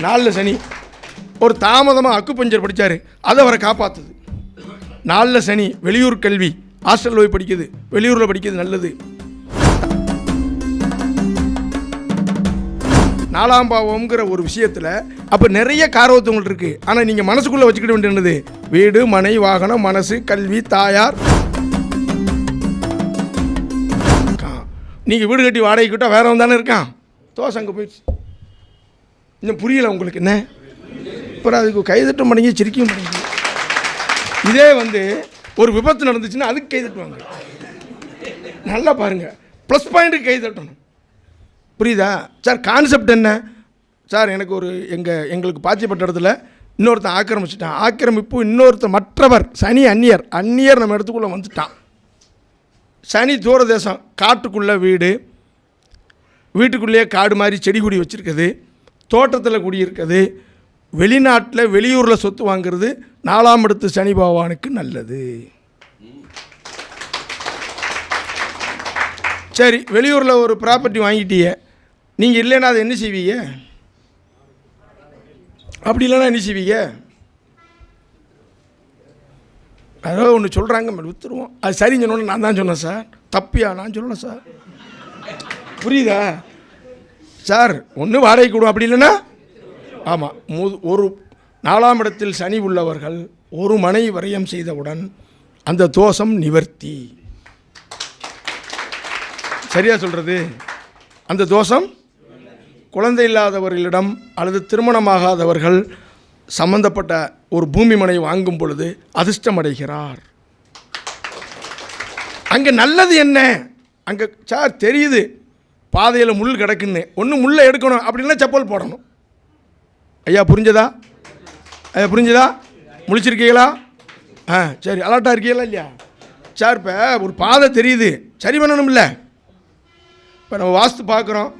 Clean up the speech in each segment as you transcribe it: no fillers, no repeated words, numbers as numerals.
4 சனி. ஒரு தாமதமாக அக்குபஞ்சர் படித்தார், அது அவரை காப்பாற்றுது. 4 சனி, வெளியூர் கல்வி, ஹாஸ்டலில் போய் படிக்குது, வெளியூரில் படிக்கிறது நல்லது. 4ஆம் பாவம்ங்கிற ஒரு விஷயத்தில் அப்போ நிறைய காரவத்தவங்கள் இருக்குது. ஆனால் நீங்கள் மனசுக்குள்ளே வச்சுக்கிட வேண்டியது வீடு, மனை, வாகனம், மனசு, கல்வி, தாயார். நீங்கள் வீடு கட்டி வாடகைக்கிட்டால் வேறவன் தானே இருக்கான். தோசை அங்கே போயிடுச்சு. இன்னும் புரியலை உங்களுக்கு என்ன? அப்புறம் அதுக்கு கைதட்டும் பண்ணி சிரிக்கவும் பண்ணி. இதே ஒரு விபத்து நடந்துச்சுன்னா அதுக்கு கைதட்டுவாங்க. நல்லா பாருங்கள், ப்ளஸ் பாயிண்ட்டுக்கு கைதட்டணும். புரியுதா சார்? கான்செப்ட் என்ன சார்? எனக்கு எங்களுக்கு பாச்சிப்பட்ட இடத்துல இன்னொருத்தன் ஆக்கிரமிச்சிட்டான். ஆக்கிரமிப்பு இன்னொருத்தன் மற்றவர் சனி அந்நியர் நம்ம இடத்துக்குள்ளே வந்துட்டான். சனி தூர தேசம், காட்டுக்குள்ளே வீடு, வீட்டுக்குள்ளேயே காடு மாதிரி செடி கொடி வச்சுருக்குது, தோட்டத்தில் குடியிருக்குது, வெளிநாட்டில் வெளியூரில் சொத்து வாங்கிறது 4ஆம் இடத்து சனி பகவானுக்கு நல்லது. சரி, வெளியூரில் ஒரு ப்ராப்பர்ட்டி வாங்கிட்டீங்க, நீங்கள் இல்லைன்னா அதை என்ன செய்வீங்க? அப்படி இல்லைன்னா என்ன செய்வீங்க? அதாவது ஒன்று சொல்கிறாங்க, விற்றுருவோம். அது சரின்னு சொன்னோன்னு நான் தான் சொன்னேன் சார். தப்பியா? நான் சொல்லலை சார். புரியுதா சார்? ஒன்று வாடகை கூடும், அப்படி இல்லைன்னா ஆமாம். ஒரு 4ஆம் இடத்தில் சனி உள்ளவர்கள் ஒரு மனை விரயம் செய்தவுடன் அந்த தோஷம் நிவர்த்தி. சரியா சொல்கிறது? அந்த தோஷம் குழந்தை இல்லாதவர்களிடம் அல்லது திருமணமாகாதவர்கள் சம்பந்தப்பட்ட ஒரு பூமி மனை வாங்கும் பொழுது அதிர்ஷ்டம் அடைகிறார். அங்கே நல்லது என்ன? அங்கே சார் தெரியுது பாதையில் முள் கிடக்குன்னு, ஒன்று முள்ளை எடுக்கணும், அப்படின்னா செப்பல் போடணும். ஐயா புரிஞ்சதா? ஐயா புரிஞ்சதா? முழிச்சிருக்கீங்களா? சரி, அலர்ட்டாக இருக்கீங்களா இல்லையா சார்? இப்போ ஒரு பாதை தெரியுது, சரி பண்ணணும் இல்லை? இப்போ நம்ம வாஸ்து பார்க்குறோம்,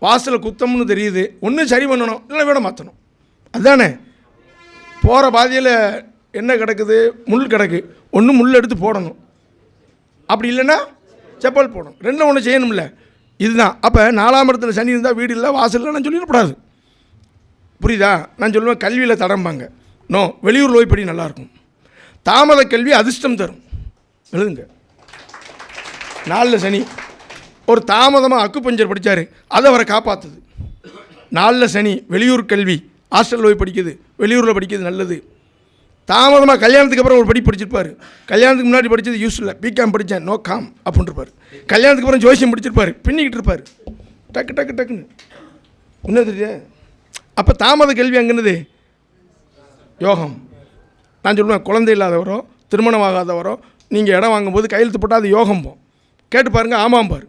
வாசலில் குத்தம்னு தெரியுது, ஒன்று சரி பண்ணணும், இல்லை வீட மாற்றணும். அதுதானே? போகிற பாதையில் என்ன கிடக்குது? முள் கிடக்கு, ஒன்று முள் எடுத்து போடணும், அப்படி இல்லைன்னா செப்பல் போடணும். ரெண்டும் ஒன்று செய்யணும்ல. இதுதான். அப்போ 4ஆம் இடத்துல சனி இருந்தால் வீடு இல்லை, வாசல் இல்லை நான் சொல்லிடக்கூடாது. புரியுதா? நான் சொல்லுவேன் கல்வியில் தடம்பாங்க. நோ, வெளியூர் போய் படி நல்லாயிருக்கும். தாமத கல்வி அதிர்ஷ்டம் தரும். எழுதுங்க. 4 சனி, ஒரு தாமதமாக அக்குபஞ்சர் படித்தார், அது அவரை காப்பாற்றுது. 4 சனி, வெளியூர் கல்வி, ஹாஸ்டலில் போய் படிக்குது, வெளியூரில் படிக்கிறது நல்லது. தாமதமாக கல்யாணத்துக்கு அப்புறம் ஒரு படிப்பு படிச்சிருப்பார். கல்யாணத்துக்கு முன்னாடி படித்தது யூஸ் இல்லை, பிகாம் படித்தேன், நோ காம் அப்படின்ட்டுருப்பார். கல்யாணத்துக்கு அப்புறம் ஜோசியம் படிச்சிருப்பார், பின்னிக்கிட்டு இருப்பார், டக்குன்னு என்ன தெரியுது? அப்போ தாமத கல்வி அங்கேன்னது யோகம். நான் சொல்லுவேன் குழந்தை இல்லாதவரோ திருமணமாகாதவரோ நீங்கள் இடம் வாங்கும்போது கையெழுத்து போட்டால் அது யோகம் போம். கேட்டு பாருங்கள், ஆமாம் பாரு.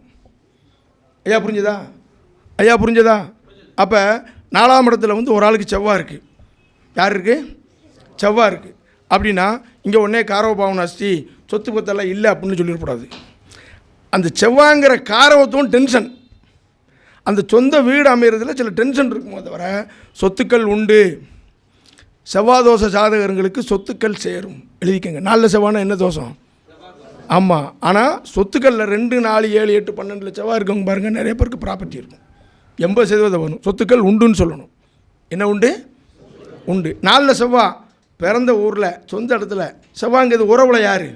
ஐயா புரிஞ்சதா? ஐயா புரிஞ்சதா? அப்போ 4ஆம் இடத்துல ஒரு ஆளுக்கு செவ்வாய் இருக்குது. யார் இருக்குது? செவ்வாய் இருக்குது. அப்படின்னா இங்கே உடனே காரவபாவன் அஸ்தி சொத்து பத்தெல்லாம் இல்லை அப்படின்னு சொல்லிடக்கூடாது. அந்த செவ்வாங்கிற காரவத்துவம் டென்ஷன். அந்த சொந்த வீடு அமைகிறதுல சில டென்ஷன் இருக்குமோ தவிர சொத்துக்கள் உண்டு. செவ்வாய் தோசை ஜாதகங்களுக்கு சொத்துக்கள் சேரும். எழுதிக்கங்க. 4 செவ்வாய்னா என்ன தோஷம்? ஆமாம். ஆனால் சொத்துக்களில் 2, 4, 7, 8, 12 செவ்வாய் இருக்கவங்க பாருங்கள், நிறைய பேருக்கு ப்ராப்பர்ட்டி இருக்கும். 80% வரும். சொத்துக்கள் உண்டுன்னு சொல்லணும். என்ன உண்டு? உண்டு. 4 செவ்வாய் பிறந்த ஊரில் சொந்த இடத்துல செவ்வாங்கிறது உறவுல யார்?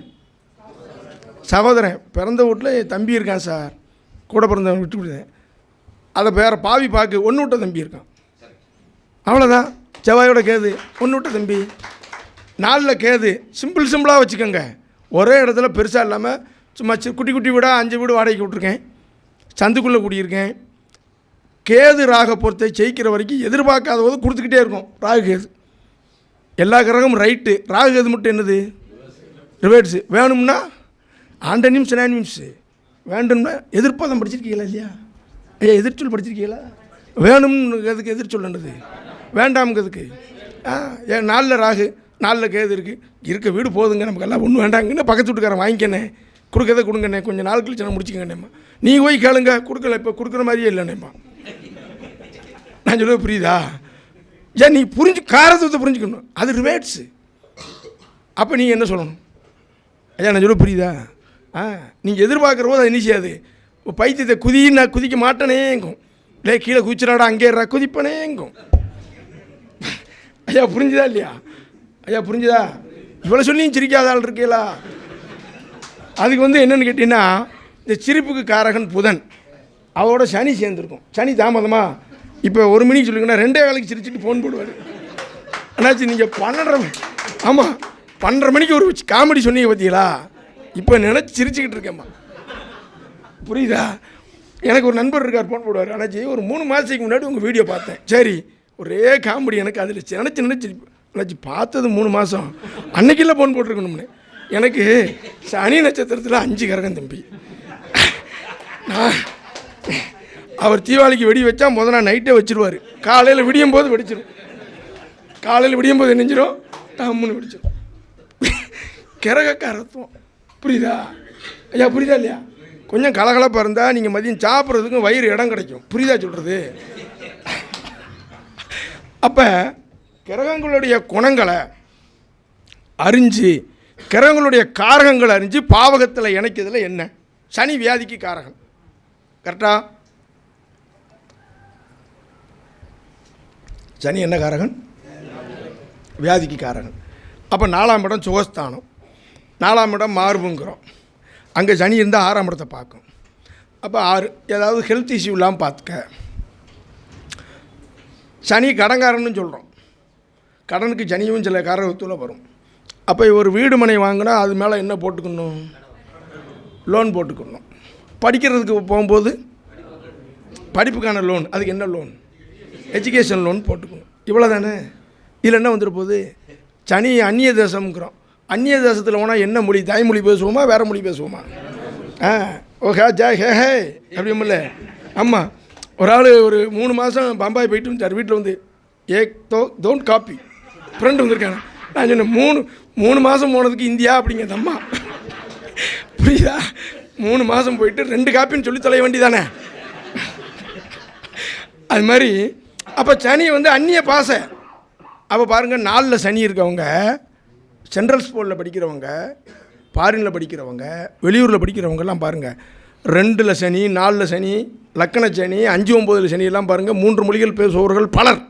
சகோதரன். பிறந்த வீட்டில் என் தம்பி இருக்கான் சார், கூட பிறந்தவன் விட்டு விடுதேன், அதை வேறு பாவி பார்க்கு ஒன்று விட்ட தம்பி இருக்கான், அவ்வளோதான். செவ்வாயோட கேது ஒன்று விட்ட தம்பி. 4 கேது சிம்பிளாக வச்சுக்கோங்க. ஒரே இடத்துல பெருசாக இல்லாமல் சும்மா குட்டி குட்டி வீடாக 5 வீடு வாடகைக்கு விட்ருக்கேன், சந்துக்குள்ளே குடியிருக்கேன். கேது ராக பொறுத்தை ஜெயிக்கிற வரைக்கும் எதிர்பார்க்காத போது கொடுத்துக்கிட்டே இருக்கும். ராகு கேது எல்லா கிரகமும் ரைட்டு, ராகு கேது மட்டும் என்னது? ரிவேர்ட்ஸு. வேணும்னா ஆண்டனியும் சினானிம்ஸு. வேண்டும்னா எதிர்ப்பதம் படிச்சிருக்கீங்களா இல்லையா? ஐயா எதிர்ச்சொல் படிச்சிருக்கீங்களா? வேணும்னு எதுக்கு எதிர்ச்சொல்லுன்றது? வேண்டாம்ங்கிறதுக்கு. ஏன் 4 ராகு 4 கேது இருக்க வீடு போதுங்க, நமக்கு எல்லாம் ஒன்றும் வேண்டாங்கன்னு பக்கத்து வீட்டுக்காரன் வாங்கிக்கண்ணே, கொடுக்கறதை கொடுங்கண்ணே, கொஞ்சம் நாள் கழிச்சு நான் முடிச்சுக்கங்கண்ணேம்மா. நீ போய் கேளுங்க, கொடுக்கல, இப்போ கொடுக்குற மாதிரியே இல்லைண்ணேம்மா. நான் சொல்ல புரியுதா? ஏன் நீ காரத்துவத்தை புரிஞ்சுக்கணும், அது ரிவேட்ஸு. அப்போ நீங்கள் என்ன சொல்லணும்? ஐயா நான் சொல்ல புரியுதா? நீங்கள் எதிர்பார்க்குற போது அது என்ன செய்யாது? பைத்தியத்தை நான் குதிக்க மாட்டேனேங்கும். இல்லை கீழே குதிச்சிடாடா அங்கேறா குதிப்பனேங்கும். ஐயா புரிஞ்சுதா இல்லையா? ஐயா புரிஞ்சுதா? இவ்வளோ சொல்லியும் சிரிக்காத ஆள் இருக்கீங்களா? அதுக்கு வந்து என்னென்னு கேட்டிங்கன்னா, இந்த சிரிப்புக்கு காரகன் புதன், அவரோட சனி சேர்ந்துருக்கும். சனி தாமதமாக இப்போ 1 மணிக்கு சொல்லிங்கன்னா 2:15 சிரிச்சுட்டு ஃபோன் போடுவார். என்னாச்சு நீங்கள் 12:30, ஆமாம் 12:30 மணிக்கு ஒரு காமெடி சொன்னீங்க பார்த்தீங்களா, இப்போ நினச்சி சிரிச்சுக்கிட்டு இருக்கேம்மா. புரியுதா? எனக்கு ஒரு நண்பர் இருக்கார், ஃபோன் போடுவார். அண்ணாச்சி ஒரு 3 மாதத்துக்கு முன்னாடி உங்கள் வீடியோ பார்த்தேன், சரி ஒரே காமெடி, எனக்கு அதில் நினச்சி அண்ணாச்சி பார்த்தது 3 மாதம், அன்னைக்கில்ல ஃபோன் போட்டிருக்கணும்னு. எனக்கு சனி நட்சத்திரத்தில் 5 கிரகம் தம்பி. அவர் தீபாவளிக்கு வெடி வச்சா முதல் நாள் நைட்டே வச்சுருவார், காலையில் விடியும் போது வெடிச்சிடும். காலையில் விடியும் போது நெஞ்சிடும், டம்முன்னு வெடிச்சிடும். கிரகக்காரத்துவம். புரியுதா ஐயா? புரியுதா இல்லையா? கொஞ்சம் கலகலப்பாக இருந்தால் நீங்கள் மதியம் சாப்பிட்றதுக்கும் வயிறு இடம் கிடைக்கும். புரியுதா சொல்கிறது? அப்போ கிரகங்களுடைய குணங்களை அறிஞ்சு, கிரகங்களுடைய காரகங்களை அறிஞ்சு பாவகத்தில் இணைக்கிறதுல என்ன? சனி வியாதிக்கு காரகன், கரெக்டா? சனி என்ன காரகன்? வியாதிக்கு காரகன். அப்போ 4ஆம் இடம் சுகஸ்தானம், 4ஆம் இடம் மார்புங்கிறோம். அங்கே சனி இருந்தால் 6ஆம் இடத்தை பார்க்கும். அப்போ 6 ஏதாவது ஹெல்த் இஷ்யூ இல்லாமல் பார்த்துக்க. சனி கடன்காரன்னு சொல்கிறோம். கடனுக்கு சனியும் சில காரகத்தில் வரும். அப்போ ஒரு வீடு மனை வாங்கினா அது மேலே என்ன போட்டுக்கணும்? லோன் போட்டுக்கணும். படிக்கிறதுக்கு போகும்போது படிப்புக்கான லோன், அதுக்கு என்ன லோன்? எஜுகேஷன் லோன் போட்டுக்கணும். இவ்வளோ தானே. இதில் என்ன வந்துட்டு போகுது? சனி அந்நிய தேசம்ங்கிறோம். அந்நிய தேசத்தில் போனால் என்ன மொழி? தாய்மொழி பேசுவோமா, வேறு மொழி பேசுவோமா? ஓஹே ஜா ஹே ஹே அப்படியுமில்ல. ஆமாம், ஒரு ஆள் ஒரு 3 மாதம் பம்பாய் போயிட்டு வந்துட்டார். வீட்டில் வந்து டோன்ட் காப்பி ஃப்ரெண்டு வந்திருக்காங்க. நான் சொன்னேன் 3 மாதம் போனதுக்கு இந்தியா அப்படிங்கிறது அம்மா. புரியுதா? 3 மாதம் போயிட்டு 2 காப்பின்னு சொல்லி தொலைய வேண்டி தானே. அது மாதிரி அப்போ சனி வந்து அந்நிய பாசை. அப்போ பாருங்கள், 4ல் சனி இருக்கவங்க, சென்ட்ரல் ஸ்கூலில் படிக்கிறவங்க, ஃபாரினில் படிக்கிறவங்க, வெளியூரில் படிக்கிறவங்கெல்லாம் பாருங்கள், 2ல் சனி, 4ல் சனி, லக்கண சனி, 5, 9ல் சனியெல்லாம் பாருங்கள் 3 மொழிகள் பேசுபவர்கள் பலர்.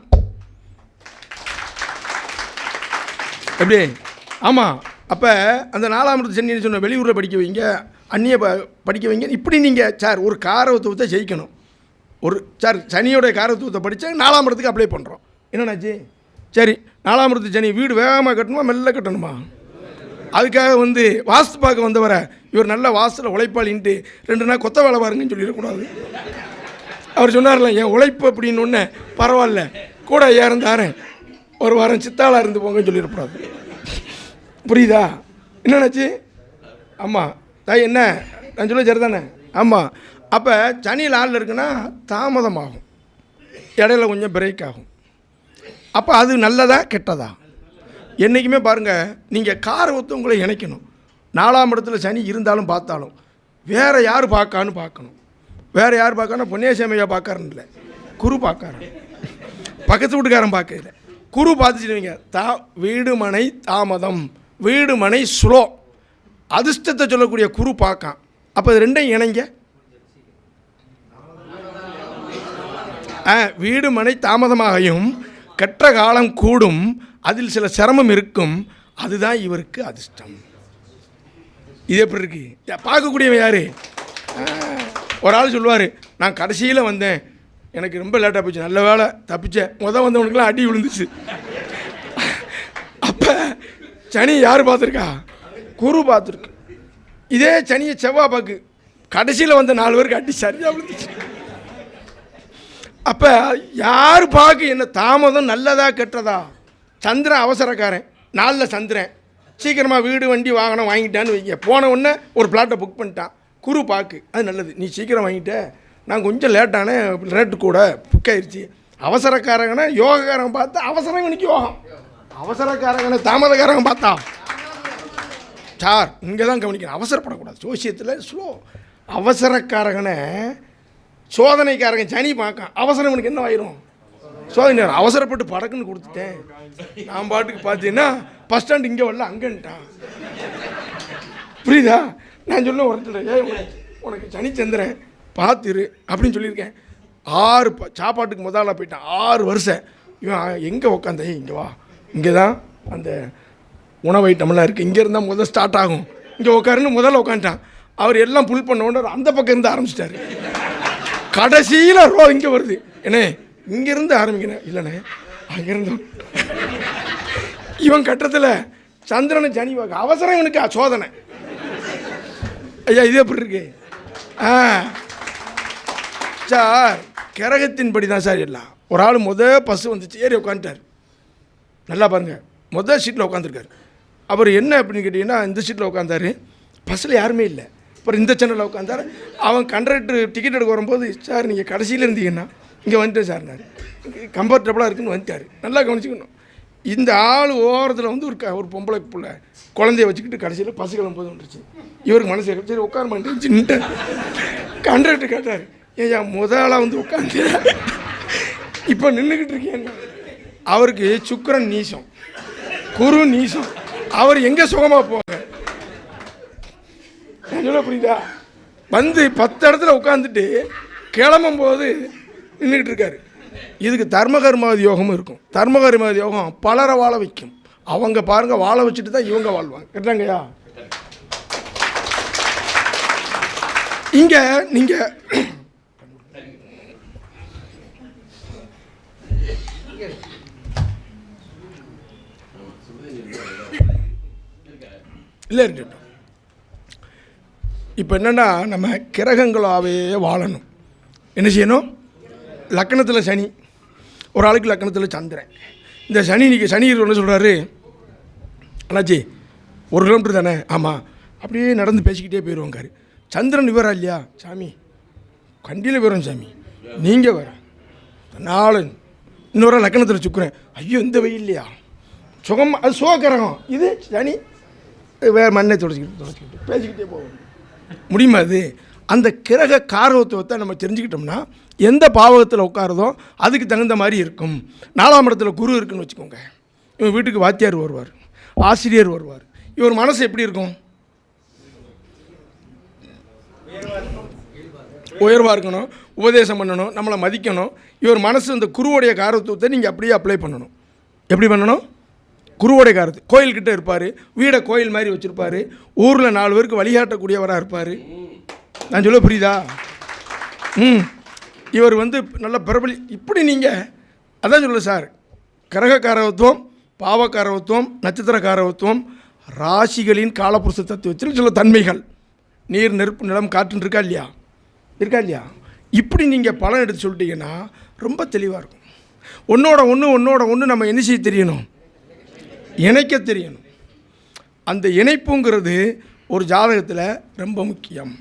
எப்படி? ஆமாம். அப்போ அந்த 4ஆம் இடத்து சனின்னு சொன்ன வெளியூரில் படிக்க வைங்க, அந்நிய படிக்க வைங்க. இப்படி நீங்கள் சார் ஒரு காரகத்துவத்தை ஜெயிக்கணும். ஒரு சார் சனியோடைய காரகத்துவத்தை படித்தா 4ஆம் இடத்துக்கு அப்ளை பண்ணுறோம். என்னன்னாச்சு? சரி 4ஆம் இடத்து சனி வீடு வேகமாக கட்டணுமா மெல்ல கட்டணுமா? அதுக்காக வந்து வாஸ்து பார்க்க வந்தவரை இவர் நல்ல வாஸ்துவில் உழைப்பாளின்ட்டு 2 நாள் கொத்த வேலை பாருங்கன்னு சொல்லிடக்கூடாது. அவர் சொன்னார்ல, என் உழைப்பு அப்படின்னு ஒன்று பரவாயில்ல, கூட 5000 தாரேன், ஒரு வாரம் சித்தாளாக இருந்து போங்கன்னு சொல்லிடக்கூடாது. புரியுதா? என்னன்னாச்சு? ஆமாம் தாய், என்ன நான் சொல்ல சரி தானே? ஆமாம். அப்போ சனி 4ல் இருக்குன்னா தாமதமாகும், இடையில கொஞ்சம் பிரேக் ஆகும். அப்போ அது நல்லதா கெட்டதா? என்றைக்குமே பாருங்கள், நீங்கள் காரகத்தை உங்களை இணைக்கணும். 4ஆம் இடத்துல சனி இருந்தாலும் பார்த்தாலும் வேறு யார் பார்க்கான்னு பார்க்கணும். வேறு யார் பார்க்கணும்? பொன்னியசேமையா பார்க்காருன்னு இல்லை, குரு பார்க்காரு. பக்கத்து வீட்டுக்காரன் பார்க்கல, குரு பார்த்துச்சுடுவீங்க. வீடு மனை தாமதம், வீடு மனை ஸ்லோ, அதிர்ஷ்டத்தை சொல்லக்கூடிய குரு பார்க்கான். அப்போ இது 2ஐயும் இணைங்க. வீடு மனை தாமதமாகையும் கெட்ட காலம் கூடும், அதில் சில சிரமம் இருக்கும், அதுதான் இவருக்கு அதிர்ஷ்டம். இது எப்படி இருக்கு? பார்க்கக்கூடியவன் யார்? ஒரு ஆள் சொல்லுவார், நான் கடைசியில் வந்தேன், எனக்கு ரொம்ப லேட்டாக போச்சு, நல்ல வேலை தப்பிச்சேன், வந்தவனுக்குலாம் அடி விழுந்துச்சு. அப்போ சனி யார் பார்த்துருக்கா? குரு பார்த்துருக்கு. இதே சனியை செவ்வாய் பார்க்கு, கடைசியில் வந்த 4 பேருக்கு அடி சரியாக விழுந்துச்சு. அப்போ யார் பார்க்க என்ன தாமதம் நல்லதா கெட்டதா? சந்திரன் அவசரக்காரன், 4ல் சந்திரன் சீக்கிரமாக வீடு வண்டி வாகனம் வாங்கிட்டான்னு வைங்க, போன உடனே ஒரு பிளாட்டை புக் பண்ணிட்டான். குரு பார்க்கு, அது நல்லது, நீ சீக்கிரம் வாங்கிட்ட, நான் கொஞ்சம் லேட்டான ரேட்டு கூட புக் ஆயிடுச்சு. அவசரக்காரங்கனை யோகக்காரங்க பார்த்தா அவசரம் இவனுக்கு யோகம், அவசரக்காரங்கனை தாமதக்காரங்க பார்த்தா சார் இங்கே தான் கவனிக்கணும், அவசரப்படக்கூடாது. ஜோசியத்தில் ஸ்லோ. அவசரக்காரங்கனை சோதனைக்காரங்க சனி பார்க்க, அவசரம் இவனுக்கு என்ன ஆயிரும்? சோதனை. அவசரப்பட்டு படக்குன்னு கொடுத்துட்டேன், நான் பாட்டுக்கு பார்த்தீங்கன்னா பஸ் ஸ்டாண்டு இங்கே வரல அங்கேன்ட்டான். புரியுதா? நான் சொல்ல ஒருத்தர், உனக்கு சனிச்சந்திரன் பார்த்துரு அப்படின்னு சொல்லியிருக்கேன். 6 சாப்பாட்டுக்கு முதல்ல போயிட்டான், 6 வருஷம் இவன் எங்கே உட்காந்த, இங்கே வா இங்கே தான் அந்த உணவு ஐட்டம்லாம் இருக்குது. இங்கே இருந்தால் முதல் ஸ்டார்ட் ஆகும். இங்கே உட்காருன்னு முதல்ல உட்காந்துட்டான். அவர் எல்லாம் புல் பண்ண உடனே அந்த பக்கம் இருந்து ஆரம்பிச்சிட்டாரு. கடைசியில் ரோ இங்கே வருது. ஏன்னே இங்கேருந்து ஆரம்பிக்கிறேன். இல்லைண்ணே அங்கேருந்து இவன் கட்டத்தில் சந்திரனை சனி அவசரம் இவனுக்கு சோதனை. ஐயா இது எப்படி இருக்கு? சார் கிரகத்தின்படி தான் சார் எல்லாம். ஒரு ஆள் பஸ்ஸு வந்துச்சு, ஏறி உட்காந்துட்டார். நல்லா பாருங்கள், சீட்டில் உட்காந்துருக்காரு. அவர் என்ன அப்படின்னு கேட்டிங்கன்னா, இந்த சீட்டில் உட்காந்தாரு, பஸ்ஸில் யாருமே இல்லை. அப்புறம் இந்த சேனலில் உட்காந்தார். அவன் கண்டக்டர் டிக்கெட் எடுக்க வரும்போது, சார் நீங்கள் கடைசியில் இருந்தீங்கன்னா இங்கே வந்துட்டேன் சார், நான் கம்ஃபர்டபுளாக இருக்குன்னு வந்துட்டார். நல்லா கவனிச்சுக்கணும். இந்த ஆள் ஓரத்தில் வந்து ஒரு பொம்பளை பிள்ளை குழந்தைய வச்சுக்கிட்டு கடைசியில் பஸ் கிளம்பும்போது வந்துருச்சு. இவருக்கு மனசு சரி உட்கார மாட்டேன்னு கண்டக்டர் கேட்டார், ஏன் முதலாக வந்து உட்காந்து இப்போ நின்றுக்கிட்டு இருக்கேன். அவருக்கு சுக்கிரன் நீசம், குரு நீசம். அவர் எங்கே சுகமாக போவாங்க சொல்ல புரியுதா? வந்து 10 இடத்துல உட்காந்துட்டு கிளம்பும் போது நின்றுக்கிட்டு இருக்காரு. இதுக்கு தர்மகர்மாதி யோகமும் இருக்கும். தர்மகர்மாதி யோகம் பலரை வாழ வைக்கும். அவங்க பாருங்க வாழ வச்சுட்டு தான் இவங்க வாழ்வாங்க. கேட்டாங்கய்யா? இங்க நீங்க இல்லை இருக்கட்டும். இப்போ என்னென்னா நம்ம கிரகங்களாகவே வாழணும். என்ன செய்யணும்? லக்கணத்தில் சனி, ஒரு ஆளுக்கு லக்கணத்தில் சந்திரன். இந்த சனி சனி என்ன சொல்கிறாரு, அண்ணாச்சி 1 கிலோமீட்டர் தானே? ஆமாம். அப்படியே நடந்து பேசிக்கிட்டே போயிடுவாங்காரு. சந்திரன் இவரா இல்லையா? சாமி கண்டியில் போயிடும் சாமி, நீங்கள் வர நாலு இன்னொரு லக்கணத்தில் சுக்குறேன். ஐயோ இந்த வெயில் இல்லையா சுகம், அது சுகக்கிரகம். இது சனி வேறு மண்ணை தொடச்சிக்கிட்டு பேசிக்கிட்டே போவோம். முடியுமா? அது அந்த கிரக காரகத்துவத்தை நம்ம தெரிஞ்சுக்கிட்டோம்னா எந்த பாவகத்தில் உட்காரதோ அதுக்கு தகுந்த மாதிரி இருக்கும். 4ஆம் இடத்துல குரு இருக்குன்னு வச்சுக்கோங்க. இவன் வீட்டுக்கு வாத்தியார் வருவார், ஆசிரியர் வருவார். இவர் மனசு எப்படி இருக்கும்? உயர்வாக இருக்கணும், உபதேசம் பண்ணணும், நம்மளை மதிக்கணும். இவர் மனசு இந்த குருவுடைய காரத்துவத்தை நீங்கள் அப்படியே அப்ளை பண்ணணும். எப்படி பண்ணணும்? குருவோடைய காரத்து. கோயில்கிட்ட இருப்பார், வீடை கோயில் மாதிரி வச்சுருப்பார், ஊரில் 4 பேருக்கு வழிகாட்டக்கூடியவராக இருப்பார். நான் சொல்ல புரியுதா? இவர் வந்து நல்ல பிரபலி. இப்படி நீங்கள் அதான் சொல்ல சார், கிரக காரகத்துவம், பாவக்காரகத்துவம், நட்சத்திர காரகத்துவம், ராசிகளின் காலப்புருஷ தத்துவத்தில் சில தன்மைகள், நீர் நெருப்பு நிலம் காற்றுன்னு இருக்கா இல்லையா? இருக்கா இல்லையா? இப்படி நீங்கள் பலன் எடுத்து சொல்லிட்டீங்கன்னா ரொம்ப தெளிவாக இருக்கும். ஒன்றோட ஒன்று நம்ம என்ன செய்ய தெரியணும்? இணைக்க தெரியணும். அந்த இணைப்புங்கிறது ஒரு ஜாதகத்தில் ரொம்ப முக்கியம்.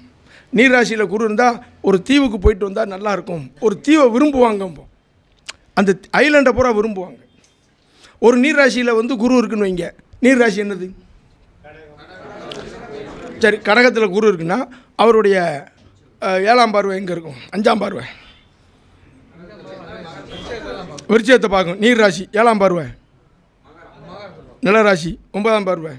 நீர் ராசியில் குரு இருந்தால் ஒரு தீவுக்கு போயிட்டு வந்தால் நல்லாயிருக்கும். ஒரு தீவை விரும்புவாங்க, அந்த ஐலண்டை பூரா விரும்புவாங்க. ஒரு நீர் ராசியில் வந்து குரு இருக்குன்னு வைங்க. நீர் ராசி என்னது? சரி, கடகத்தில் குரு இருக்குன்னா அவருடைய 7ஆம் பார்வை எங்கே இருக்கும்? 5ஆம் பார்வை விருச்சிகத்தை பார்க்கும். நீர் ராசி 7ஆம் பார்வை நிலராசி, 9ஆம் பார்வை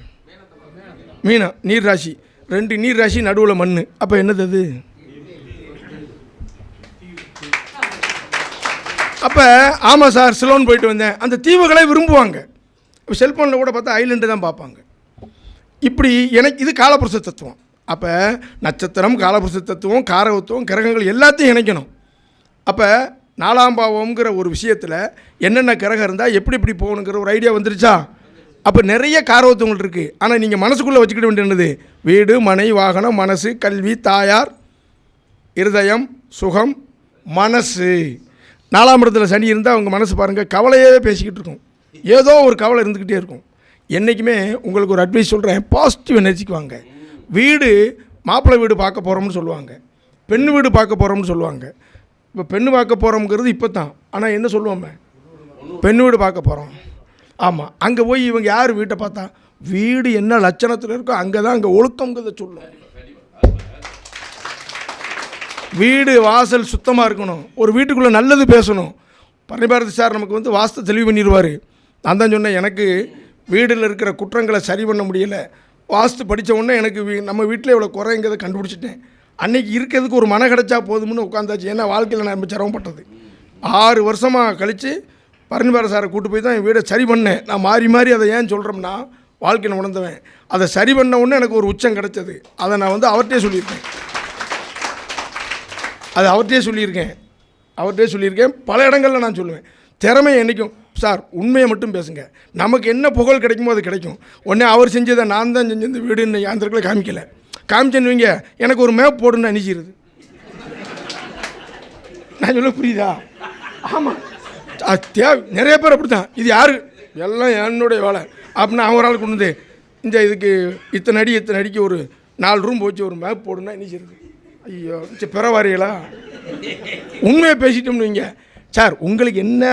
மீனம். நீர் ராசி 2 நீர் ராசி, நடுவில் மண். அப்போ என்னது அது? அப்போ ஆமாம் சார் சிலோன் போயிட்டு வந்தேன். அந்த தீவுகளை விரும்புவாங்க. இப்போ செல்ஃபோனில் கூட பார்த்தா ஐலண்டு தான் பார்ப்பாங்க. இப்படி எனக்கு இது காலப்புருஷ தத்துவம். அப்போ நட்சத்திரம், காலப்புருஷ தத்துவம், காரகத்துவம், கிரகங்கள் எல்லாத்தையும் இணைக்கணும். அப்போ 4ஆம் பாவம்ங்கிற ஒரு விஷயத்தில் என்னென்ன கிரகம் இருந்தால் எப்படி எப்படி போகணுங்கிற ஒரு ஐடியா வந்துருச்சா? அப்போ நிறைய காரகத்துவங்கள் இருக்குது. ஆனால் நீங்கள் மனசுக்குள்ளே வச்சுக்கிட வேண்டியது வீடு, மனை, வாகனம், மனசு, கல்வி, தாயார், இருதயம், சுகம், மனசு. 4ஆம் இடத்துல சனி இருந்தால் அவங்க மனசு பாருங்கள் கவலையே பேசிக்கிட்டு இருக்கும். ஏதோ ஒரு கவலை இருந்துக்கிட்டே இருக்கும். என்றைக்குமே உங்களுக்கு ஒரு அட்வைஸ் சொல்கிறேன், பாசிட்டிவ் எனர்ஜிக்கு வாங்க. வீடு மாப்பிள்ளை வீடு பார்க்க போகிறோம்னு சொல்லுவாங்க, பெண் வீடு பார்க்க போகிறோம்னு சொல்லுவாங்க. இப்போ பெண்ணு பார்க்க போகிறோம்ங்கிறது இப்போ தான். ஆனால் என்ன சொல்லுவோம்? பெண் வீடு பார்க்க போகிறோம். ஆமாம், அங்கே போய் இவங்க யார் வீட்டை பார்த்தா வீடு என்ன லட்சணத்தில் இருக்கோ அங்கே தான் அங்கே ஒழுக்கங்கிறத சொல்லும். வீடு வாசல் சுத்தமாக இருக்கணும். ஒரு வீட்டுக்குள்ளே நல்லது பேசணும். பரணிபாரதி சார் நமக்கு வந்து வாஸ்து தெளிவு பண்ணிடுவார். நான் தான் சொன்னேன், எனக்கு வீடில் இருக்கிற குற்றங்களை சரி பண்ண முடியலை. வாஸ்து படித்த உடனே எனக்கு நம்ம வீட்டில் இவ்வளோ குறைங்கிறத கண்டுபிடிச்சிட்டேன். அன்றைக்கி இருக்கிறதுக்கு ஒரு மன கிடச்சா போதும்னு உட்காந்தாச்சு. ஏன்னா வாழ்க்கையில் நான் ரொம்ப சிரமப்பட்டது. 6 வருஷமாக கழித்து பரணிபார சாரை கூட்டு போய் தான் என் வீடை சரி பண்ணேன். நான் மாறி மாறி அதை ஏன் சொல்கிறோம்னா, வாழ்க்கையில் உணர்ந்தவன் அதை சரி பண்ண உடனே எனக்கு ஒரு உச்சம் கிடச்சது. அதை நான் வந்து அவர்கிட்டே சொல்லியிருக்கேன். அது அவர்கிட்டே சொல்லியிருக்கேன். பல இடங்களில் நான் சொல்லுவேன், திறமையை என்றைக்கும் சார் உண்மையை மட்டும் பேசுங்க, நமக்கு என்ன புகழ் கிடைக்குமோ அது கிடைக்கும். உடனே அவர் செஞ்சதை நான் தான் செஞ்ச இந்த வீடுன்னு அந்த இடத்துல காமிச்சேன்னு வைங்க, எனக்கு ஒரு மேப் போடுன்னு அனுப்பிச்சிருது. நான் சொல்ல புரியுதா? ஆமாம், நிறைய பேர் அப்படி தான். இது யாரு எல்லாம் என்னுடைய வேலை அப்படின்னா அவங்க ஒரு ஆள் கொண்டு வந்து இந்த இதுக்கு இத்தனை அடிக்கு ஒரு 4 ரூம் போச்சு ஒரு மேப் போடுன்னா அனுப்பிச்சிருது. ஐயோ பிறவாரிகளா, உண்மையை பேசிட்டோம்னு வைங்க, சார் உங்களுக்கு என்ன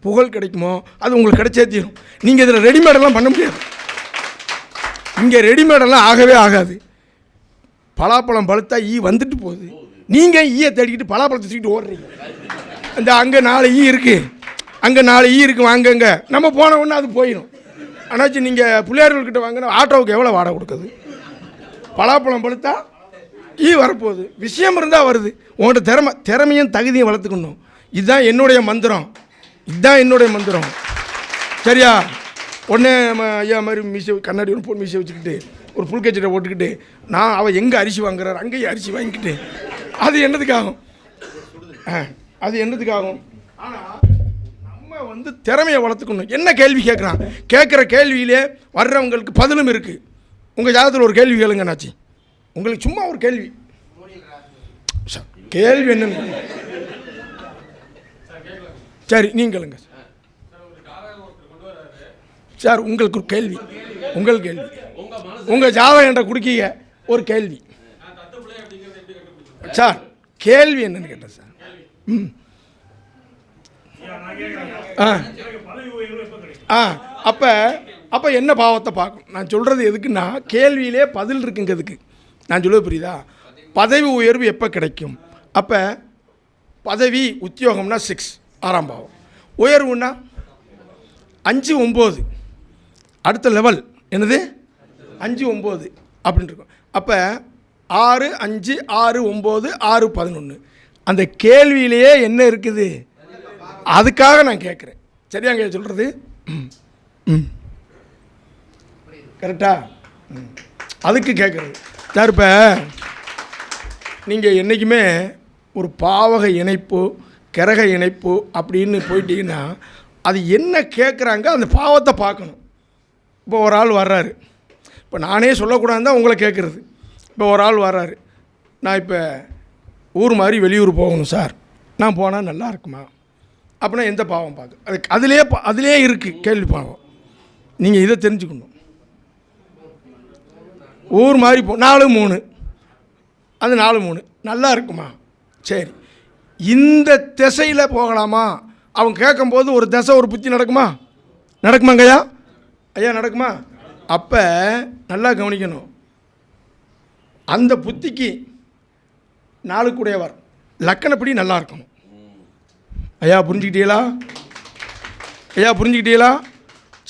புகழ் கிடைக்குமோ அது உங்களுக்கு கிடைச்சே தீரும். நீங்கள் இதில் ரெடிமேடெல்லாம் பண்ண முடியாது. இங்கே ரெடிமேடெல்லாம் ஆகவே ஆகாது. பலாப்பழம் பழுத்தா ஈ வந்துட்டு போகுது, நீங்கள் ஈயை தேடிக்கிட்டு பலாப்பழத்தை தூக்கிட்டு ஓடுறீங்க. இந்த அங்கே 4 ஈ இருக்குது, அங்கே 4 ஈ இருக்குது, வாங்கங்க, நம்ம போன உடனே அது போயிடும். ஆனாச்சும் நீங்கள் பிள்ளையார்கள்கிட்ட வாங்கினா ஆட்டோவுக்கு எவ்வளோ வாடகை கொடுக்குது? பலாப்பழம் பழுத்தா ஈ வரப்போகுது. விஷயம் இருந்தால் வருது. உங்கள்கிட்ட திறமையும் தகுதியும் வளர்த்துக்கணும். இதுதான் என்னுடைய மந்திரம். சரியா? உடனே ஐயா மாதிரி மீசை கண்ணாடி ஒன்று போட்டு மீசை வச்சுக்கிட்டு ஒரு புல்கச்சட்டை போட்டுக்கிட்டு நான் அவள் எங்கே அரிசி வாங்குறாரு அங்கேயே அரிசி வாங்கிக்கிட்டு அது என்னதுக்காகும்? ஆனால் நம்ம வந்து திறமையை வளர்த்துக்கணும். என்ன கேள்வி கேட்குறான்? கேட்குற கேள்வியிலே வர்றவங்களுக்கு பதிலும் இருக்குது. உங்கள் ஜாதகத்தில் ஒரு கேள்வி கேளுங்க நாச்சி, உங்களுக்கு சும்மா ஒரு கேள்வி என்னன்னு சரி நீங்கள் கேளுங்க சார். உங்களுக்கு ஒரு கேள்வி, உங்கள் ஜாதகம் என்ற குடுக்கிய ஒரு கேள்வி சார். கேள்வி என்னன்னு கேட்டேன் சார். அப்போ என்ன பாவத்தை பார்க்கணும்? நான் சொல்கிறது எதுக்குன்னா, கேள்வியிலே பதில் இருக்குங்கிறதுக்கு. நான் சொல்லுவது புரியுதா? பதவி உயர்வு எப்போ கிடைக்கும்? அப்போ பதவி உத்தியோகம்னா 6 6ஆம் பாவம், உயர்வுன்னா 5 9 அடுத்த லெவல் என்னது 5 9 அப்படின்னு இருக்கும். அப்போ 6 5 6 9 6 11 அந்த கேள்வியிலேயே என்ன இருக்குது? அதுக்காக நான் கேட்குறேன். சரியாங்க சொல்கிறது? கரெக்டா? அதுக்கு கேட்குறது சார். இப்போ நீங்கள் என்றைக்குமே ஒரு பாவக இணைப்பு கிரக இணைப்பு அப்படின்னு போயிட்டீங்கன்னா அது என்ன கேட்குறாங்க அந்த பாவத்தை பார்க்கணும். இப்போ ஒரு ஆள் வர்றாரு, இப்போ நானே சொல்லக்கூடாதுன்னு தான் உங்களை கேட்குறது. இப்போ ஒரு ஆள் வர்றாரு, நான் இப்போ ஊர் மாதிரி வெளியூர் போகணும் சார், நான் போனால் நல்லா இருக்குமா அப்படின்னா எந்த பாவம் பார்க்க? அதிலே இருக்குது கேள்வி பாவம். நீங்கள் இதை தெரிஞ்சுக்கணும். ஊர் மாதிரி 4 3 அது 4 3 நல்லா இருக்குமா? சரி, இந்த திசையில் போகலாமா? அவங்க கேட்கும்போது ஒரு திசை ஒரு புத்தி நடக்குமாங்க ஐயா நடக்குமா? அப்போ நல்லா கவனிக்கணும். அந்த புத்திக்கு 4 கூடையவர் லக்கணப்படி நல்லா இருக்கணும். ஐயா புரிஞ்சுக்கிட்டீங்களா?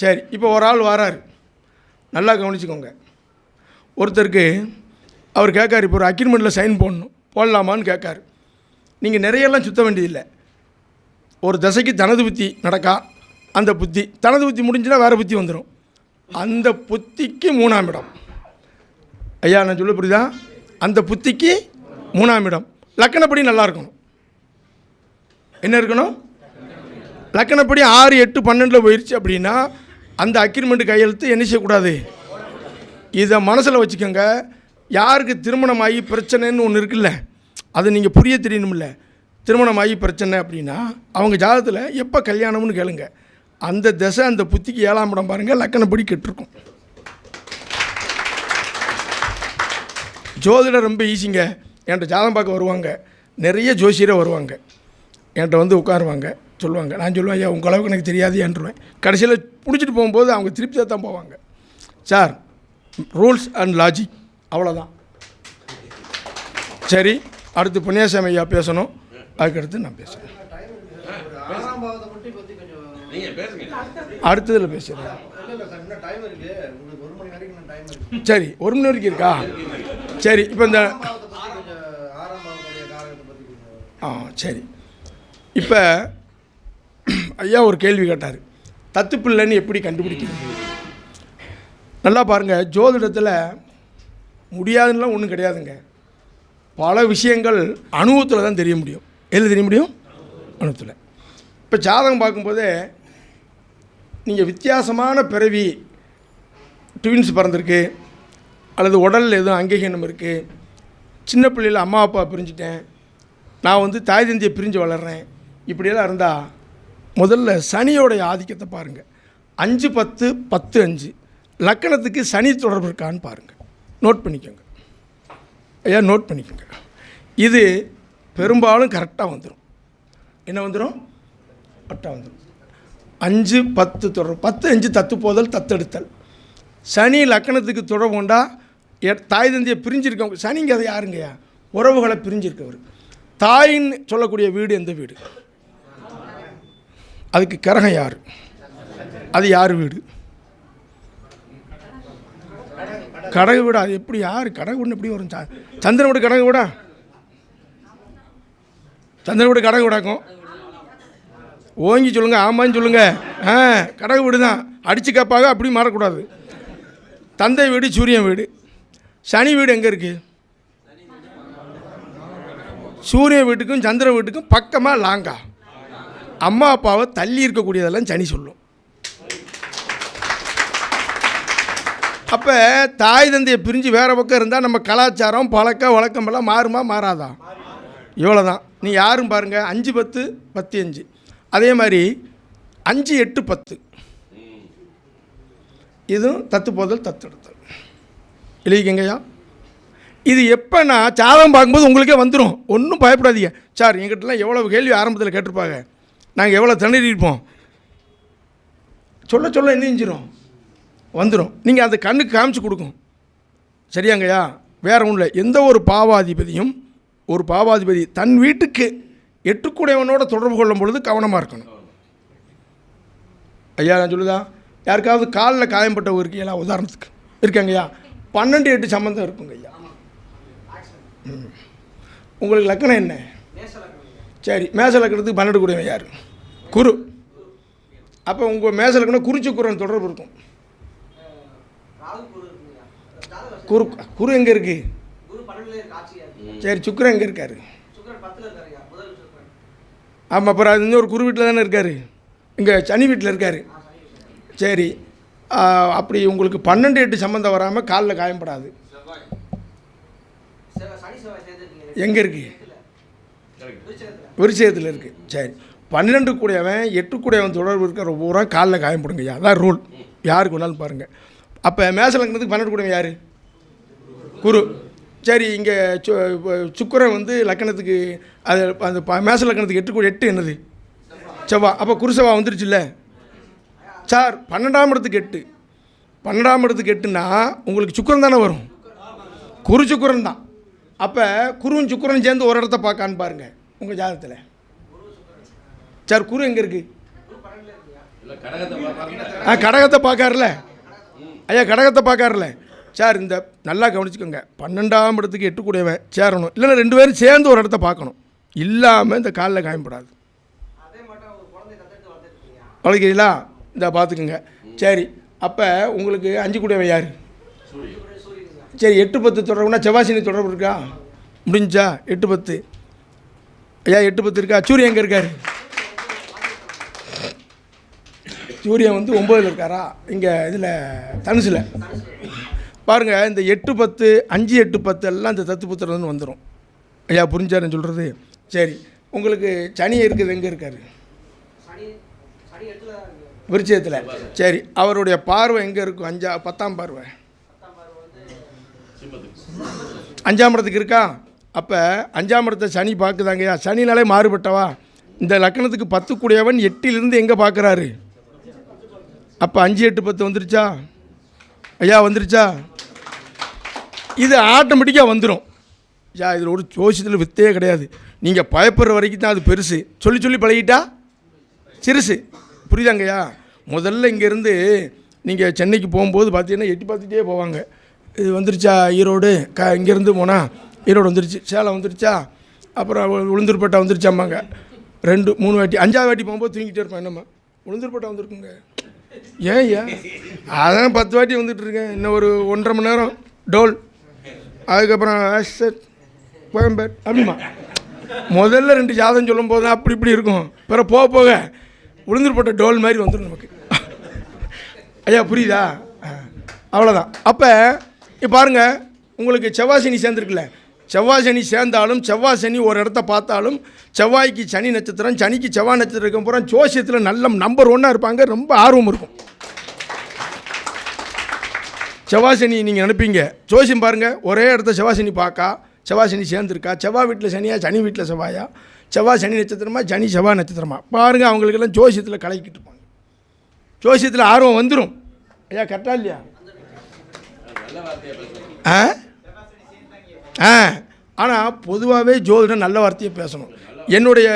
சரி, இப்போ ஒரு ஆள் வராரு, நல்லா கவனிச்சுக்கோங்க. ஒருத்தருக்கு அவர் கேட்காரு, இப்போ ஒரு அக்ரிமெண்ட்டில் சைன் போடலாமான்னு கேட்காரு. நீங்கள் நிறையெல்லாம் சுற்ற வேண்டியதில்லை. ஒரு தசைக்கு தனது புத்தி நடக்கா, அந்த புத்தி தனது புத்தி முடிஞ்சுன்னா வேறு புத்தி வந்துடும். அந்த புத்திக்கு 3ஆம் இடம். ஐயா நான் சொல்ல புரியுதா? அந்த புத்திக்கு 3ஆம் இடம் லக்கணப்படி நல்லா இருக்கணும். என்ன இருக்கணும்? லக்கணப்படி 6 8 12 போயிடுச்சு அப்படின்னா அந்த அக்ரிமெண்ட்டு கையெழுத்து என்ன செய்யக்கூடாது? இதை மனசில் வச்சுக்கோங்க. யாருக்கு திருமணமாகி பிரச்சனைன்னு ஒன்று இருக்குல்ல, அது நீங்கள் புரிய தெரியணுமில்ல. திருமணமாகி பிரச்சனை அப்படின்னா அவங்க ஜாதகத்தில் எப்போ கல்யாணம்னு கேளுங்க. அந்த திசை அந்த புத்திக்கு 7ஆம் இடம் பாருங்கள், லக்கணப்படி கெட்டிருக்கும். ஜோதிடர் ரொம்ப ஈஸிங்க. என்கிட்ட ஜாதகம் பார்க்க வருவாங்க, நிறைய ஜோசியரை வருவாங்க, என்கிட்ட வந்து உட்காருவாங்க, சொல்லுவாங்க. நான் சொல்லுவேன், ஐயா உங்கள் அளவுக்கு எனக்கு தெரியாது என்றுவேன். கடைசியில் பிடிச்சிட்டு போகும்போது அவங்க திருப்தியாக தான் போவாங்க. சார் ரூல்ஸ் அண்ட் லாஜிக் அவ்வளோதான். சரி, அடுத்து புண்ணியசாமி ஐயா பேசணும், அதுக்கடுத்து நான் பேசுகிறேன். அடுத்ததில் பேசுகிறேன். சரி, 1 மணி வரைக்கும் இருக்கா? சரி, இப்போ இந்த சரி, இப்போ ஐயா ஒரு கேள்வி கேட்டார், தத்து பிள்ளைன்னு எப்படி கண்டுபிடிக்கிறது? நல்லா பாருங்கள், ஜோதிடத்தில் முடியாதுன்னெலாம் ஒன்றும் கிடையாதுங்க. பல விஷயங்கள் அனுபவத்தில் தான் தெரிய முடியும். எதில் தெரிய முடியும்? அனுபவத்தில். இப்போ ஜாதகம் பார்க்கும்போதே நீங்கள் வித்தியாசமான பிறவி, ட்வின்ஸ் பிறந்திருக்கு, அல்லது உடலில் எதுவும் அங்கீகனம் இருக்குது, சின்ன பிள்ளையில் அம்மா அப்பா பிரிஞ்சுட்டேன், நான் வந்து தாய் தந்தையை பிரிஞ்சு வளர்கிறேன், இப்படியெல்லாம் இருந்தால் முதல்ல சனியோடைய ஆதிக்கத்தை பாருங்கள். 5 10 10 5 லக்கணத்துக்கு சனி தொடர்பு இருக்கான்னு பாருங்கள். நோட் பண்ணிக்கோங்க ஐயா, நோட் பண்ணிக்கோங்க. இது பெரும்பாலும் கரெக்டாக வந்துடும். என்ன வந்துடும்? கரெக்டாக வந்துடும். 5 10 தொடர்பு, 10 5 தத்து போதல் தத்தெடுத்தல். சனி லக்கணத்துக்கு தொடர்பு கொண்டா தாய் தந்தையை பிரிஞ்சிருக்கவங்க. சனிங்க அதை யாருங்கய்யா? உறவுகளை பிரிஞ்சிருக்கவர். தாயின்னு சொல்லக்கூடிய வீடு எந்த வீடு? அதுக்கு கிரகம் யார்? அது யார் வீடு? கடகு வீடா? அது எப்படி? யார் கடகு வீடு எப்படி வரும்? சந்திரன் வீடு கடகு வீடா? சந்திரன் வீடு கடகு வீடாக்கும். ஓங்கி சொல்லுங்கள், ஆமான்னு சொல்லுங்கள். கடகு வீடு தான். அடித்து காப்பாக அப்படி மாறக்கூடாது. தந்தை வீடு சூரியன் வீடு. சனி வீடு எங்கே இருக்குது? சூரியன் வீட்டுக்கும் சந்திரன் வீட்டுக்கும் பக்கமாக லாங்கா. அம்மா அப்பாவை தள்ளி இருக்கக்கூடியதெல்லாம் சனி சொல்லும். அப்போ தாய் தந்தையை பிரிஞ்சு வேறு பக்கம் இருந்தால் நம்ம கலாச்சாரம் பழக்க வழக்கமெல்லாம் மாறுமா மாறாதா? இவ்வளோ தான். நீ யாரும் பாருங்கள், 5 10 10 5. அதே மாதிரி 5 8 10 இதுவும் தத்து போதல் தத்தெடுத்தல். எழுதிக்கங்கய்யா. இது எப்போனா ஜாதகம் பார்க்கும்போது உங்களுக்கே வந்துடும். ஒன்றும் பயப்படாதீங்க. சார் எங்கிட்டலாம் எவ்வளோ கேள்வி ஆரம்பத்தில் கேட்டிருப்பாங்க, நாங்கள் எவ்வளோ திணறியிருப்போம். சொல்ல சொல்ல என்ன செஞ்சிடும்? வந்துடும். நீங்கள் அந்த கண்ணுக்கு காமிச்சு கொடுக்கும். சரியாங்கய்யா? வேறு ஒன்றும் இல்லை. எந்த ஒரு பாவாதிபதியும், ஒரு பாவாதிபதி தன் வீட்டுக்கு 8 கூடையவனோட தொடர்பு கொள்ளும் பொழுது கவனமாக இருக்கணும். ஐயா நான் சொல்லுதா? யாருக்காவது காலில் காயம்பட்டவங்க இருக்கீங்களா? உதாரணத்துக்கு இருக்காங்கய்யா, 12 8 சம்மந்தம் இருக்குங்க ஐயா. உங்களுக்கு லக்கணம் என்ன? சரி, மேச லக்கணத்துக்கு 12 கூடையவன் யார்? குரு. அப்போ உங்கள் மேச லக்கணம் குறிச்சுக்குறன் தொடர்பு இருக்கும். குரு குரு எங்கே இருக்குது? சரி, சுக்கிரன் எங்கே இருக்கார்? ஆமாம், அப்புறம் அது இன்னொரு குரு வீட்டில் தானே இருக்கார், இங்கே சனி வீட்டில் இருக்கார். சரி, அப்படி உங்களுக்கு 12 8 சம்மந்தம் வராமல் காலில் காயப்படாது. எங்கே இருக்குது? விருச்சிகத்தில் இருக்குது. சரி, 12 கூடையவன் 8 கூடையவன் தொடர்பு இருக்கிற பூரா காலில் காயப்படுங்கய்யா. அதான் ரூல். யாருக்கு வேணாலும் பாருங்கள். அப்போ மேச லக்னத்துக்கு 12 கூடையவன் யார்? குரு. சரி, இங்கே சுக்கிரன் வந்து லக்கணத்துக்கு, அது அந்த மேச லக்கணத்துக்கு 8 கூட 8 என்னது? செவ்வா. அப்போ குருசவா வந்துருச்சுல்ல சார். 12ஆம் இடத்துக்கு 8, 12ஆம் இடத்துக்கு 8ன்னா உங்களுக்கு சுக்கிரன் தானே வரும். குரு சுக்கிரன் தான். அப்போ குருவும் சுக்கிரன் சேர்ந்து ஒரு இடத்த பார்க்கான்னு பாருங்கள் உங்கள் ஜாதகத்தில். சார் குரு எங்கே இருக்குது? கடகத்தை பார்க்காருல ஐயா, கடகத்தை பார்க்காருல சார். இந்த நல்லா கவனிச்சுக்கோங்க, 12ஆம் இடத்துக்கு 8 கூடையவன் சேரணும். இல்லைன்னா 2 பேரும் சேர்ந்து ஒரு இடத்த பார்க்கணும். இல்லாமல் இந்த காலில் காயப்படாது. வளர்க்கிறீங்களா? இந்த பார்த்துக்குங்க. சரி, அப்போ உங்களுக்கு 5 கூடையவன் யார்? சரி, 8 10 தொடர்புனா செவ்வாசினி தொடர்பு இருக்கா? முடிஞ்சா? 8 10 ஐயா, 8 10 இருக்கா? சூரியன் எங்கே இருக்கார்? சூரியன் வந்து 9ல் இருக்காரா? இங்கே இதில் தனுசில் பாருங்கள். இந்த 8 10 5 8 10 எல்லாம் இந்த தத்து புத்திரன்னு வந்துடும். ஐயா புரிஞ்சாருன்னு சொல்கிறது? சரி, உங்களுக்கு சனி இருக்குது எங்கே இருக்கார்? விருச்சிகத்தில். சரி, அவருடைய பார்வை எங்கே இருக்கும்? 10ஆம் பார்வை 5ஆம் இடத்துக்கு இருக்கா? அப்போ 5ஆம் இடத்தை சனி பார்க்குதாங்கய்யா. சனினாலே மாறுபட்டவா. இந்த லக்கணத்துக்கு 10 கூடையவன் 8லிருந்து எங்கே பார்க்குறாரு? அப்போ 5 8 10 வந்துருச்சா ஐயா? வந்துருச்சா? இது ஆட்டோமேட்டிக்காக வந்துடும் ஐயா. இதில் ஒரு ஜோசியத்தில் வித்தையே கிடையாது. நீங்கள் பயப்படுற வரைக்கும் தான் அது பெருசு. சொல்லி சொல்லி பழகிட்டா சிறுசு. புரியுதாங்கய்யா? முதல்ல இங்கேருந்து நீங்கள் சென்னைக்கு போகும்போது பார்த்தீங்கன்னா எட்டி பார்த்துட்டே போவாங்க. இது வந்துருச்சா ஈரோடு? இங்கேருந்து போனால் ஈரோடு வந்துருச்சு, சேலம் வந்துருச்சா, அப்புறம் உளுந்தூர்பேட்டை வந்துருச்சாம்பாங்க. 2 3 வாட்டி 5ஆவது வாட்டி போகும்போது தூங்கிட்டே இருப்பேன். என்னம்மா உளுந்தூர்பேட்டை வந்திருக்குங்க, ஏன் அதான் 10 வாட்டி வந்துட்டுருக்கேன், இன்னும் ஒரு 1.5 மணி நேரம் டோல், அதுக்கப்புறம் ஆசட் கோயம்பேட் அப்படிமா. முதல்ல 2 ஜாதகம் சொல்லும் போது அப்படி இப்படி இருக்கும், பிறகு போக போக உளுந்தூர்பேட்டை டோல் மாதிரி வந்துடும் நமக்கு. ஐயா புரியுதா? அவ்வளோதான். அப்போ இப்போ பாருங்கள், உங்களுக்கு செவ்வாய் சனி சேர்ந்துருக்குல்ல, செவ்வாய் சனி சேர்ந்தாலும் செவ்வாய் சனி ஒரு இடத்த பார்த்தாலும் செவ்வாய்க்கு சனி நட்சத்திரம், சனிக்கு செவ்வாய் நட்சத்திரம் இருக்கும் போகிற ஜோசியத்தில் நல்ல நம்பர் 1 இருப்பாங்க, ரொம்ப ஆர்வம் இருக்கும். செவ்வாய் சனி நீங்கள் நினைப்பீங்க, ஜோசியம் பாருங்கள், ஒரே இடத்த செவ்வாய் சனி பார்க்கா, செவ்வாய் சனி சேர்ந்துருக்கா, செவ்வாய் வீட்டில் சனியா சனி வீட்டில் செவ்வாயா, செவ்வாய் சனி நட்சத்திரமா சனி செவ்வாய் நட்சத்திரமா, பாருங்கள் அவங்களுக்கெல்லாம் ஜோசியத்தில் கலக்கிட்டு இருப்பாங்க, ஜோசியத்தில் ஆர்வம் வந்துடும். ஐயா கரெக்டா இல்லையா? ஆனால் பொதுவாகவே ஜோதிடம் நல்ல வார்த்தையை பேசணும். என்னுடைய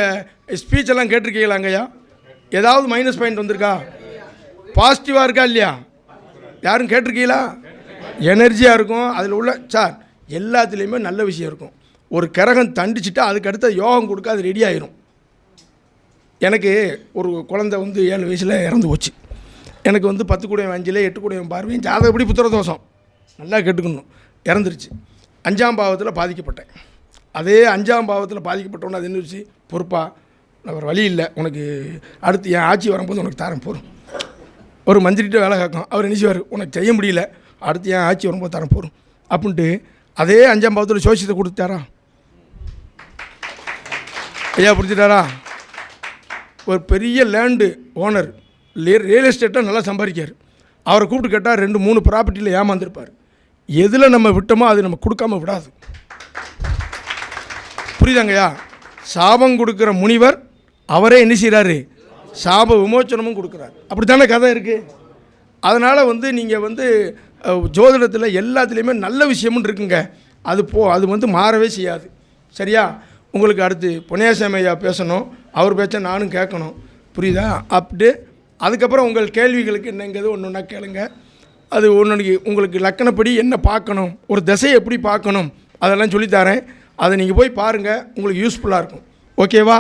ஸ்பீச்செல்லாம் கேட்டிருக்கீங்களாங்கய்யா? ஏதாவது மைனஸ் பாயிண்ட் வந்திருக்கா? பாசிட்டிவாக இருக்கா இல்லையா? யாரும் கேட்டிருக்கீங்களா? எனர்ஜியாக இருக்கும் அதில் உள்ள சார், எல்லாத்துலேயுமே நல்ல விஷயம் இருக்கும். ஒரு கிரகம் தண்டிச்சுட்டா அதுக்கு அடுத்த யோகம் கொடுக்க அது ரெடி ஆயிரும். எனக்கு ஒரு குழந்தை 7 வயசில் இறந்து போச்சு. எனக்கு 10 கூடையும் 5 8 கூடையும் பார்வையும் ஜாதகப்படி புத்திர தோஷம், நல்லா கேட்டுக்கணும், இறந்துருச்சு. 5ஆம் பாவத்தில் பாதிக்கப்பட்டேன். அதே 5ஆம் பாவத்தில் பாதிக்கப்பட்டோன்னு அது என்னச்சு பொறுப்பா, அவர் வழி இல்லை உனக்கு, அடுத்து என் ஆட்சி வரும்போது உனக்கு தரம் போகிறோம். ஒரு மந்திரிகிட்ட வேலை கேட்கும், அவர் நினைச்சுவார் உனக்கு செய்ய முடியல, அடுத்து என் ஆட்சி வரும்போது தரம் போகிறோம் அப்படின்ட்டு அதே 5ஆம் பாவத்தில் சோசியத்தை கொடுத்தாரா? ஐயா பிடிச்சிட்டாரா? ஒரு பெரிய லேண்டு ஓனர், ரியல் எஸ்டேட்டாக நல்லா சம்பாதிக்கார். அவரை கூப்பிட்டு கேட்டால் 2 3 ப்ராப்பர்ட்டியில் ஏமாந்துருப்பார். எதில் நம்ம விட்டோமோ அது நம்ம கொடுக்காம விடாது. புரியுதாங்கய்யா? சாபம் கொடுக்குற முனிவர் அவரே என்ன செய்கிறாரு, சாப விமோச்சனமும் கொடுக்குறாரு. அப்படி தானே கதை இருக்குது. அதனால் நீங்கள் ஜோதிடத்தில் எல்லாத்துலேயுமே நல்ல விஷயமும் இருக்குங்க. அது மாறவே செய்யாது. சரியா? உங்களுக்கு அடுத்து பொன்னியாசாமி ஐயா பேசணும், அவர் பேச்ச நானும் கேட்கணும். புரியுதா? அப்படி அதுக்கப்புறம் உங்கள் கேள்விகளுக்கு என்னங்கிறது ஒன்று ஒன்றா கேளுங்க. அது ஒன்று உங்களுக்கு லக்கணப்படி என்ன பார்க்கணும், ஒரு திசையை எப்படி பார்க்கணும், அதெல்லாம் சொல்லித்தரேன். அதை நீங்கள் போய் பாருங்கள், உங்களுக்கு யூஸ்ஃபுல்லாக இருக்கும். ஓகேவா?